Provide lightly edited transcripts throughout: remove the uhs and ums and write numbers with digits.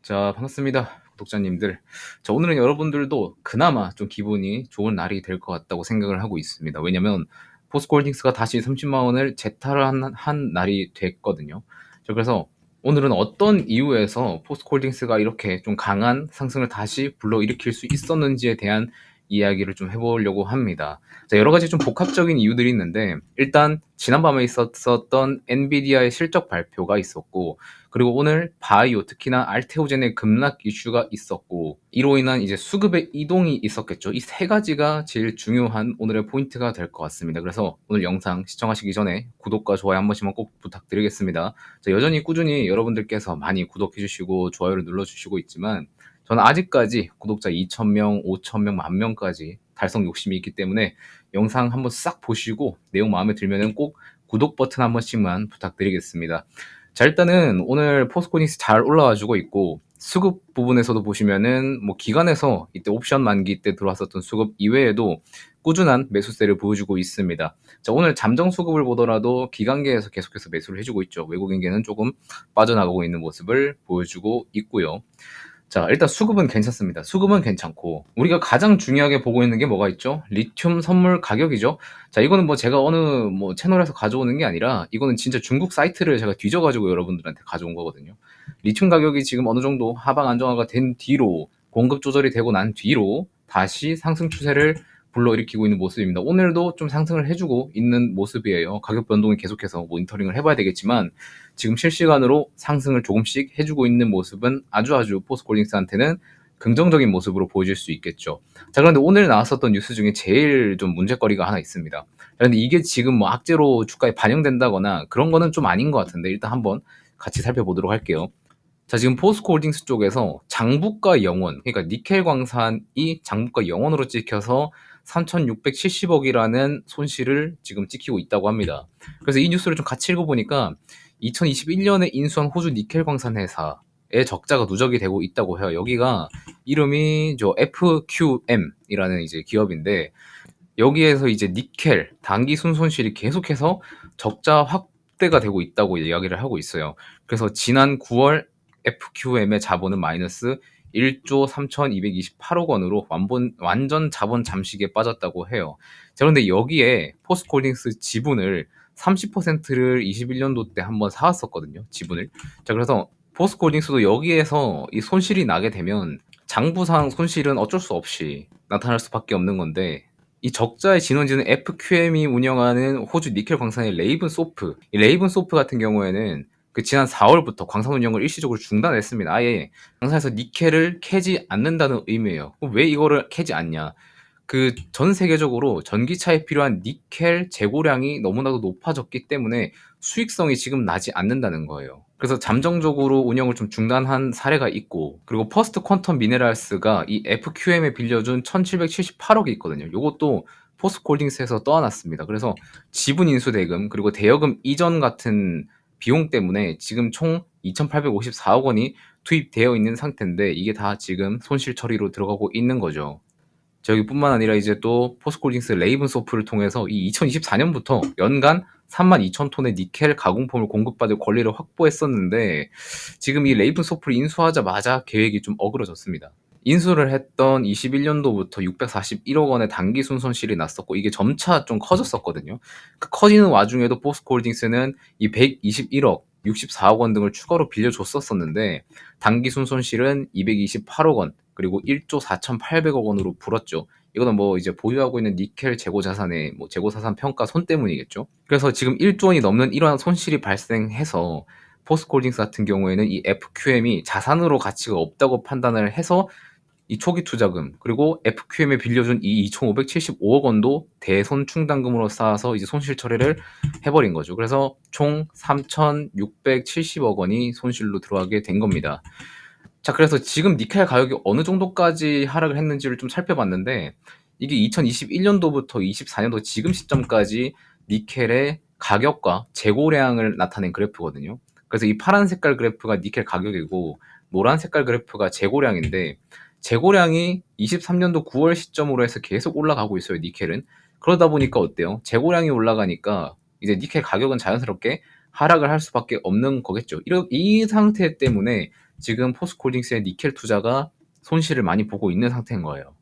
자, 반갑습니다. 구독자님들. 자, 오늘은 여러분들도 그나마 좀 기분이 좋은 날이 될 것 같다고 생각을 하고 있습니다. 왜냐면 포스코홀딩스가 다시 30만 원을 재탈을 한 날이 됐거든요. 자, 그래서 오늘은 어떤 이유에서 포스코홀딩스가 이렇게 좀 강한 상승을 다시 불러일으킬 수 있었는지에 대한 이야기를 좀 해보려고 합니다. 자, 여러 가지 좀 복합적인 이유들이 있는데, 일단 지난밤에 있었던 엔비디아의 실적 발표가 있었고, 그리고 오늘 바이오, 특히나 알테오젠의 급락 이슈가 있었고, 이로 인한 이제 수급의 이동이 있었겠죠. 이 세 가지가 제일 중요한 오늘의 포인트가 될 것 같습니다. 그래서 오늘 영상 시청하시기 전에 구독과 좋아요 한 번씩만 꼭 부탁드리겠습니다. 자, 여전히 꾸준히 여러분들께서 많이 구독해주시고 좋아요를 눌러주시고 있지만, 저는 아직까지 구독자 2,000명, 5,000명, 10,000명까지 달성 욕심이 있기 때문에 영상 한번 싹 보시고 내용 마음에 들면은 꼭 구독 버튼 한 번씩만 부탁드리겠습니다. 자, 일단은 오늘 포스코닉스 잘 올라와주고 있고, 수급 부분에서도 보시면은 뭐 기관에서 이때 옵션 만기 때 들어왔었던 수급 이외에도 꾸준한 매수세를 보여주고 있습니다. 자, 오늘 잠정 수급을 보더라도 기관계에서 계속해서 매수를 해주고 있죠. 외국인계는 조금 빠져나가고 있는 모습을 보여주고 있고요. 자, 일단 수급은 괜찮습니다. 수급은 괜찮고, 우리가 가장 중요하게 보고 있는 게 뭐가 있죠? 리튬 선물 가격이죠. 자, 이거는 뭐 제가 어느 뭐 채널에서 가져오는 게 아니라, 이거는 진짜 중국 사이트를 제가 뒤져가지고 여러분들한테 가져온 거거든요. 리튬 가격이 지금 어느 정도 하방 안정화가 된 뒤로, 공급 조절이 되고 난 뒤로 다시 상승 추세를 불러일으키고 있는 모습입니다. 오늘도 좀 상승을 해주고 있는 모습이에요. 가격 변동이 계속해서 모니터링을 해봐야 되겠지만, 지금 실시간으로 상승을 조금씩 해주고 있는 모습은 아주 포스코홀딩스한테는 긍정적인 모습으로 보여질 수 있겠죠. 자, 그런데 오늘 나왔었던 뉴스 중에 제일 좀 문제거리가 하나 있습니다. 그런데 이게 지금 뭐 악재로 주가에 반영된다거나 그런 거는 좀 아닌 것 같은데, 일단 한번 같이 살펴보도록 할게요. 자, 지금 포스코홀딩스 쪽에서 장부가 영원, 그러니까 니켈 광산이 장부가 영원으로 찍혀서 3,670억이라는 손실을 지금 찍히고 있다고 합니다. 그래서 이 뉴스를 좀 같이 읽어보니까 2021년에 인수한 호주 니켈 광산 회사의 적자가 누적이 되고 있다고 해요. 여기가 이름이 FQM이라는 이제 기업인데, 여기에서 이제 니켈 단기 순손실이 계속해서 적자 확대가 되고 있다고 이야기를 하고 있어요. 그래서 지난 9월 FQM의 자본은 마이너스 1조 3,228억 원으로 완전 자본 잠식에 빠졌다고 해요. 자, 그런데 여기에 포스코홀딩스 지분을 30%를 21년도 때 한번 사왔었거든요. 지분을. 자, 그래서 포스코홀딩스도 여기에서 이 손실이 나게 되면 장부상 손실은 어쩔 수 없이 나타날 수밖에 없는 건데, 이 적자의 진원지는 FQM이 운영하는 호주 니켈 광산의 레이븐소프. 이 레이븐소프 같은 경우에는 그 지난 4월부터 광산 운영을 일시적으로 중단했습니다. 아예 광산에서 니켈을 캐지 않는다는 의미예요. 왜 이거를 캐지 않냐? 그 전 세계적으로 전기차에 필요한 니켈 재고량이 너무나도 높아졌기 때문에 수익성이 지금 나지 않는다는 거예요. 그래서 잠정적으로 운영을 좀 중단한 사례가 있고, 그리고 퍼스트 퀀텀 미네랄스가 이 FQM에 빌려준 1778억이 있거든요. 요것도 포스코홀딩스에서 떠안았습니다. 그래서 지분 인수 대금 그리고 대여금 이전 같은 비용 때문에 지금 총 2,854억 원이 투입되어 있는 상태인데, 이게 다 지금 손실 처리로 들어가고 있는 거죠. 저기뿐만 아니라 이제 또 포스코홀딩스 레이븐소프를 통해서 이 2024년부터 연간 32,000톤의 니켈 가공품을 공급받을 권리를 확보했었는데, 지금 이 레이븐소프를 인수하자마자 계획이 좀 어그러졌습니다. 인수를 했던 21년도부터 641억 원의 단기 순손실이 났었고, 이게 점차 좀 커졌었거든요. 그 커지는 와중에도 포스코홀딩스는 이 121억, 64억 원 등을 추가로 빌려줬었었는데, 단기 순손실은 228억 원, 그리고 1조 4,800억 원으로 불었죠. 이거는 뭐 이제 보유하고 있는 니켈 재고 자산의 뭐 재고 자산 평가 손 때문이겠죠. 그래서 지금 1조 원이 넘는 이러한 손실이 발생해서 포스코홀딩스 같은 경우에는 이 FQM이 자산으로 가치가 없다고 판단을 해서 이 초기 투자금 그리고 FQM에 빌려준 이 2,575억 원도 대손 충당금으로 쌓아서 이제 손실 처리를 해버린 거죠. 그래서 총 3,670억 원이 손실로 들어가게 된 겁니다. 자, 그래서 지금 니켈 가격이 어느 정도까지 하락을 했는지를 좀 살펴봤는데, 이게 2021년도부터 24년도 지금 시점까지 니켈의 가격과 재고량을 나타낸 그래프거든요. 그래서 이 파란 색깔 그래프가 니켈 가격이고, 노란 색깔 그래프가 재고량인데, 재고량이 23년도 9월 시점으로 해서 계속 올라가고 있어요, 니켈은. 그러다 보니까 어때요? 재고량이 올라가니까 이제 니켈 가격은 자연스럽게 하락을 할 수밖에 없는 거겠죠. 이 상태 때문에 지금 포스코홀딩스의 니켈 투자가 손실을 많이 보고 있는 상태인 거예요.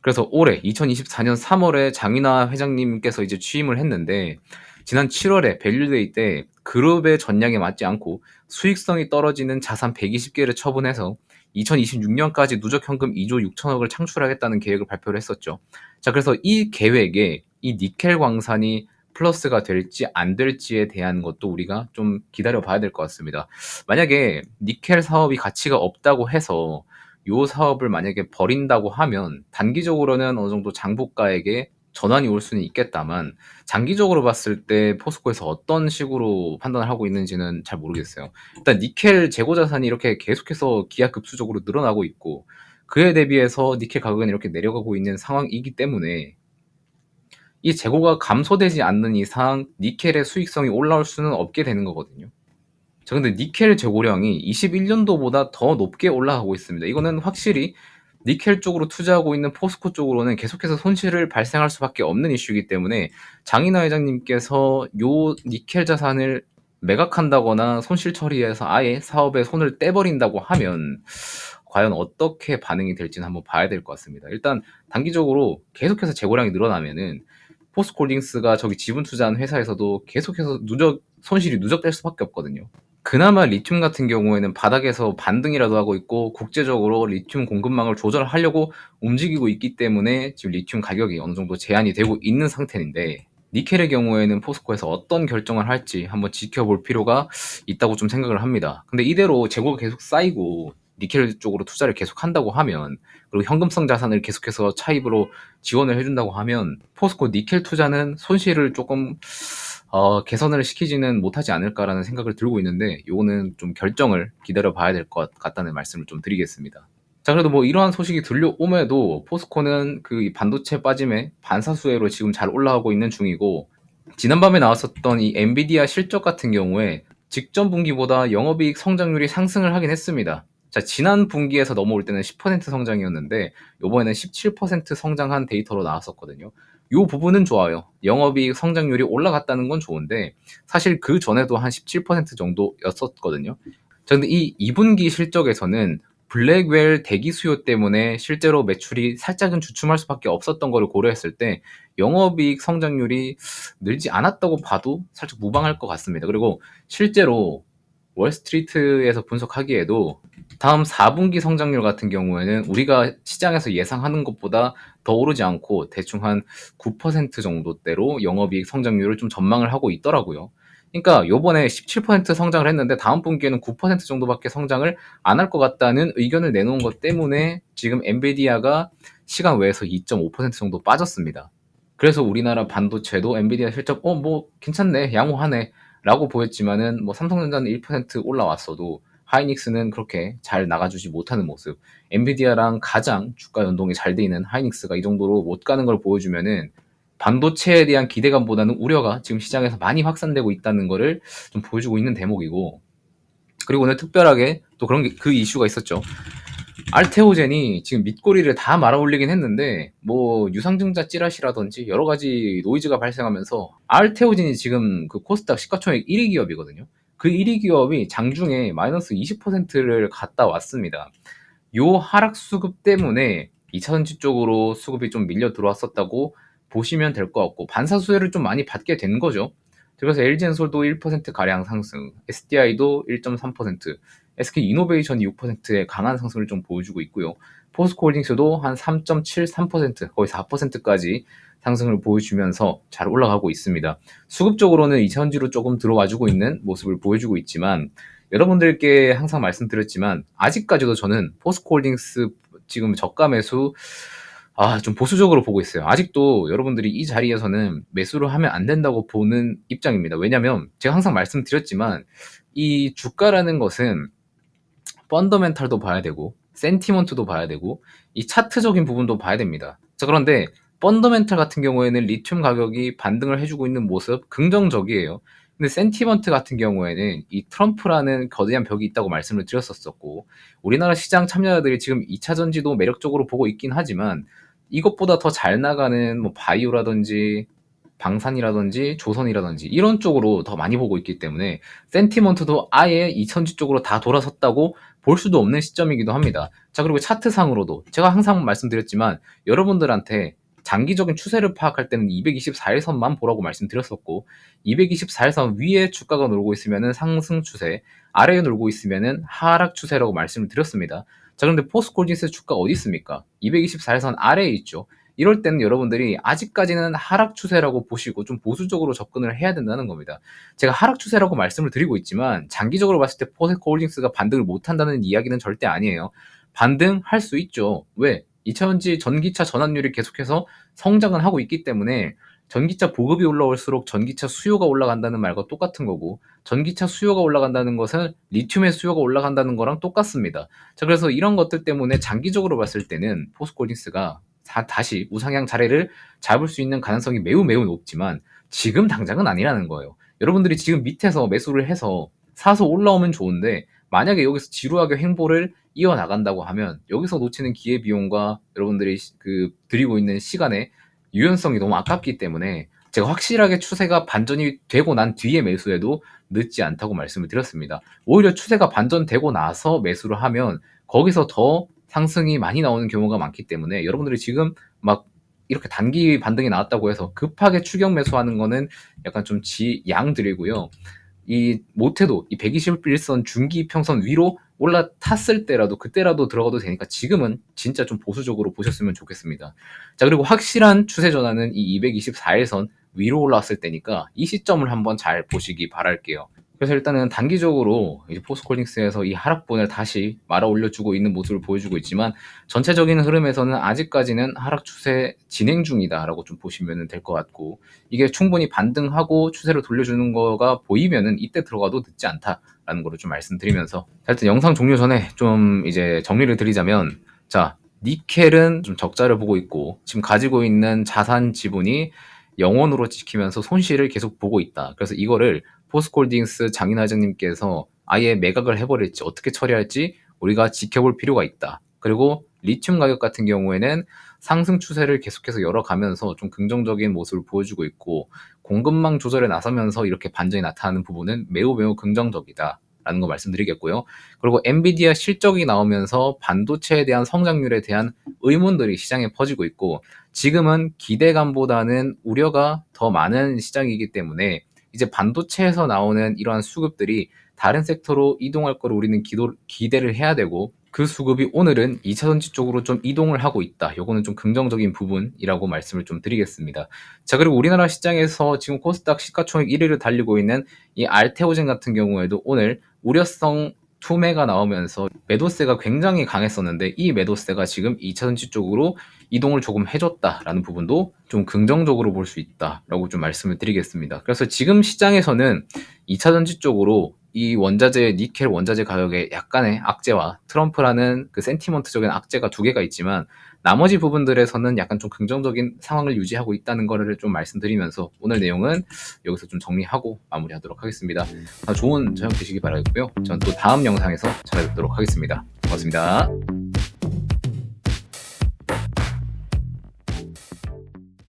그래서 올해 2024년 3월에 장윤아 회장님께서 이제 취임을 했는데 지난 7월에 밸류데이 때 그룹의 전략에 맞지 않고 수익성이 떨어지는 자산 120개를 처분해서 2026년까지 누적 현금 2조 6천억을 창출하겠다는 계획을 발표를 했었죠. 자, 그래서 이 계획에 이 니켈 광산이 플러스가 될지 안 될지에 대한 것도 우리가 좀 기다려 봐야 될 것 같습니다. 만약에 니켈 사업이 가치가 없다고 해서 요 사업을 만약에 버린다고 하면 단기적으로는 어느 정도 장부가에게 전환이 올 수는 있겠다만 장기적으로 봤을 때 포스코에서 어떤 식으로 판단을 하고 있는지는 잘 모르겠어요. 일단 니켈 재고 자산이 이렇게 계속해서 기하급수적으로 늘어나고 있고 그에 대비해서 니켈 가격은 이렇게 내려가고 있는 상황이기 때문에 이 재고가 감소되지 않는 이상 니켈의 수익성이 올라올 수는 없게 되는 거거든요. 자, 근데 니켈 재고량이 21년도보다 더 높게 올라가고 있습니다. 이거는 확실히 니켈 쪽으로 투자하고 있는 포스코 쪽으로는 계속해서 손실을 발생할 수밖에 없는 이슈이기 때문에 장인하 회장님께서 요 니켈 자산을 매각한다거나 손실 처리해서 아예 사업에 손을 떼버린다고 하면 과연 어떻게 반응이 될지는 한번 봐야 될 것 같습니다. 일단 단기적으로 계속해서 재고량이 늘어나면은 포스코홀딩스가 저기 지분 투자한 회사에서도 계속해서 손실이 누적될 수밖에 없거든요. 그나마 리튬 같은 경우에는 바닥에서 반등이라도 하고 있고 국제적으로 리튬 공급망을 조절하려고 움직이고 있기 때문에 지금 리튬 가격이 어느 정도 제한이 되고 있는 상태인데 니켈의 경우에는 포스코에서 어떤 결정을 할지 한번 지켜볼 필요가 있다고 좀 생각을 합니다. 근데 이대로 재고가 계속 쌓이고 니켈 쪽으로 투자를 계속 한다고 하면 그리고 현금성 자산을 계속해서 차입으로 지원을 해준다고 하면 포스코 니켈 투자는 손실을 조금 개선을 시키지는 못하지 않을까라는 생각을 들고 있는데 요거는 좀 결정을 기다려 봐야 될 것 같다는 말씀을 좀 드리겠습니다. 자, 그래도 뭐 이러한 소식이 들려옴에도 포스코는 그 반도체 빠짐에 반사수혜로 지금 잘 올라가고 있는 중이고 지난밤에 나왔었던 이 엔비디아 실적 같은 경우에 직전 분기보다 영업이익 성장률이 상승을 하긴 했습니다. 자, 지난 분기에서 넘어올 때는 10% 성장이었는데 요번에는 17% 성장한 데이터로 나왔었거든요. 요 부분은 좋아요. 영업이익 성장률이 올라갔다는 건 좋은데 사실 그 전에도 한 17% 정도였었거든요. 자, 근데 이 2분기 실적에서는 블랙웰 대기 수요 때문에 실제로 매출이 살짝은 주춤할 수밖에 없었던 거를 고려했을 때 영업이익 성장률이 늘지 않았다고 봐도 살짝 무방할 것 같습니다. 그리고 실제로 월스트리트에서 분석하기에도 다음 4분기 성장률 같은 경우에는 우리가 시장에서 예상하는 것보다 더 오르지 않고 대충 한 9% 정도대로 영업이익 성장률을 좀 전망을 하고 있더라고요. 그러니까 요번에 17% 성장을 했는데 다음 분기에는 9% 정도밖에 성장을 안 할 것 같다는 의견을 내놓은 것 때문에 지금 엔비디아가 시간 외에서 2.5% 정도 빠졌습니다. 그래서 우리나라 반도체도 엔비디아 실적 뭐 괜찮네, 양호하네 라고 보였지만은 뭐 삼성전자는 1% 올라왔어도 하이닉스는 그렇게 잘 나가주지 못하는 모습. 엔비디아랑 가장 주가 연동이 잘 돼 있는 하이닉스가 이 정도로 못 가는 걸 보여주면은 반도체에 대한 기대감보다는 우려가 지금 시장에서 많이 확산되고 있다는 거를 좀 보여주고 있는 대목이고, 그리고 오늘 특별하게 또 그 이슈가 있었죠. 알테오젠이 지금 밑꼬리를 다 말아 올리긴 했는데 뭐 유상증자 찌라시라든지 여러 가지 노이즈가 발생하면서 알테오젠이 지금 그 코스닥 시가총액 1위 기업이거든요. 그 1위 기업이 장중에 마이너스 20%를 갔다 왔습니다. 요 하락 수급 때문에 2차전지 쪽으로 수급이 좀 밀려 들어왔었다고 보시면 될 것 같고 반사수혜를 좀 많이 받게 된 거죠. 그래서 LG엔솔도 1% 가량 상승, SDI도 1.3%, SK이노베이션이 6%의 강한 상승을 좀 보여주고 있고요. 포스코홀딩스도 한 3.73%, 거의 4%까지 상승을 보여주면서 잘 올라가고 있습니다. 수급적으로는 2차전지로 조금 들어와주고 있는 모습을 보여주고 있지만 여러분들께 항상 말씀드렸지만 아직까지도 저는 포스코홀딩스 지금 저가 매수 좀 보수적으로 보고 있어요. 아직도 여러분들이 이 자리에서는 매수를 하면 안 된다고 보는 입장입니다. 왜냐면 제가 항상 말씀드렸지만 이 주가라는 것은 펀더멘탈도 봐야 되고 센티먼트도 봐야 되고 이 차트적인 부분도 봐야 됩니다. 자, 그런데 펀더멘탈 같은 경우에는 리튬 가격이 반등을 해주고 있는 모습 긍정적이에요. 근데 센티먼트 같은 경우에는 이 트럼프라는 거대한 벽이 있다고 말씀을 드렸었고 우리나라 시장 참여자들이 지금 2차 전지도 매력적으로 보고 있긴 하지만 이것보다 더 잘 나가는 뭐 바이오라든지 방산이라든지 조선이라든지 이런 쪽으로 더 많이 보고 있기 때문에 센티먼트도 아예 2천지 쪽으로 다 돌아섰다고 볼 수도 없는 시점이기도 합니다. 자, 그리고 차트상으로도 제가 항상 말씀드렸지만 여러분들한테 장기적인 추세를 파악할 때는 224일선만 보라고 말씀드렸었고, 224일선 위에 주가가 놀고 있으면 상승 추세, 아래에 놀고 있으면 하락 추세라고 말씀을 드렸습니다. 자, 그런데 포스코홀딩스 주가 어디 있습니까? 224일선 아래에 있죠. 이럴 때는 여러분들이 아직까지는 하락 추세라고 보시고 좀 보수적으로 접근을 해야 된다는 겁니다. 제가 하락 추세라고 말씀을 드리고 있지만 장기적으로 봤을 때 포스코홀딩스가 반등을 못한다는 이야기는 절대 아니에요. 반등할 수 있죠. 왜? 2차전지 전기차 전환율이 계속해서 성장은 하고 있기 때문에 전기차 보급이 올라올수록 전기차 수요가 올라간다는 말과 똑같은 거고, 전기차 수요가 올라간다는 것은 리튬의 수요가 올라간다는 거랑 똑같습니다. 자, 그래서 이런 것들 때문에 장기적으로 봤을 때는 포스코홀딩스가 다시 우상향 자리를 잡을 수 있는 가능성이 매우 매우 높지만 지금 당장은 아니라는 거예요. 여러분들이 지금 밑에서 매수를 해서 사서 올라오면 좋은데, 만약에 여기서 지루하게 횡보를 이어나간다고 하면 여기서 놓치는 기회비용과 여러분들이 드리고 있는 시간의 유연성이 너무 아깝기 때문에 제가 확실하게 추세가 반전이 되고 난 뒤에 매수해도 늦지 않다고 말씀을 드렸습니다. 오히려 추세가 반전되고 나서 매수를 하면 거기서 더 상승이 많이 나오는 경우가 많기 때문에 여러분들이 지금 막 이렇게 단기 반등이 나왔다고 해서 급하게 추격 매수하는 거는 약간 좀 양드리고요. 못해도 이 121선 중기 평선 위로 올라탔을 때라도 그때라도 들어가도 되니까 지금은 진짜 좀 보수적으로 보셨으면 좋겠습니다. 자, 그리고 확실한 추세 전환은 이 224일선 위로 올라왔을 때니까 이 시점을 한번 잘 보시기 바랄게요. 그래서 일단은 단기적으로 이제 포스코홀딩스에서 이 하락분을 다시 말아 올려주고 있는 모습을 보여주고 있지만 전체적인 흐름에서는 아직까지는 하락 추세 진행 중이다라고 좀 보시면 될 것 같고, 이게 충분히 반등하고 추세를 돌려주는 거가 보이면은 이때 들어가도 늦지 않다라는 거를 좀 말씀드리면서, 하여튼 영상 종료 전에 좀 이제 정리를 드리자면, 자, 니켈은 좀 적자를 보고 있고 지금 가지고 있는 자산 지분이 0원으로 찍히면서 손실을 계속 보고 있다. 그래서 이거를 포스코홀딩스 장인 회장님께서 아예 매각을 해버릴지 어떻게 처리할지 우리가 지켜볼 필요가 있다. 그리고 리튬 가격 같은 경우에는 상승 추세를 계속해서 열어가면서 좀 긍정적인 모습을 보여주고 있고, 공급망 조절에 나서면서 이렇게 반전이 나타나는 부분은 매우 매우 긍정적이다 라는 거 말씀드리겠고요. 그리고 엔비디아 실적이 나오면서 반도체에 대한 성장률에 대한 의문들이 시장에 퍼지고 있고, 지금은 기대감보다는 우려가 더 많은 시장이기 때문에 이제 반도체에서 나오는 이러한 수급들이 다른 섹터로 이동할 거를 우리는 기대를 해야 되고, 그 수급이 오늘은 2차전지 쪽으로 좀 이동을 하고 있다. 요거는 좀 긍정적인 부분이라고 말씀을 좀 드리겠습니다. 자, 그리고 우리나라 시장에서 지금 코스닥 시가총액 1위를 달리고 있는 이 알테오젠 같은 경우에도 오늘 우려성 투매가 나오면서 매도세가 굉장히 강했었는데 이 매도세가 지금 2차전지 쪽으로 이동을 조금 해줬다라는 부분도 좀 긍정적으로 볼 수 있다라고 좀 말씀을 드리겠습니다. 그래서 지금 시장에서는 2차전지 쪽으로 이 원자재, 니켈 원자재 가격에 약간의 악재와 트럼프라는 그 센티먼트적인 악재가 두 개가 있지만 나머지 부분들에서는 약간 좀 긍정적인 상황을 유지하고 있다는 거를 좀 말씀드리면서 오늘 내용은 여기서 좀 정리하고 마무리하도록 하겠습니다. 좋은 저녁 되시기 바라겠고요. 저는 또 다음 영상에서 찾아뵙도록 하겠습니다. 고맙습니다.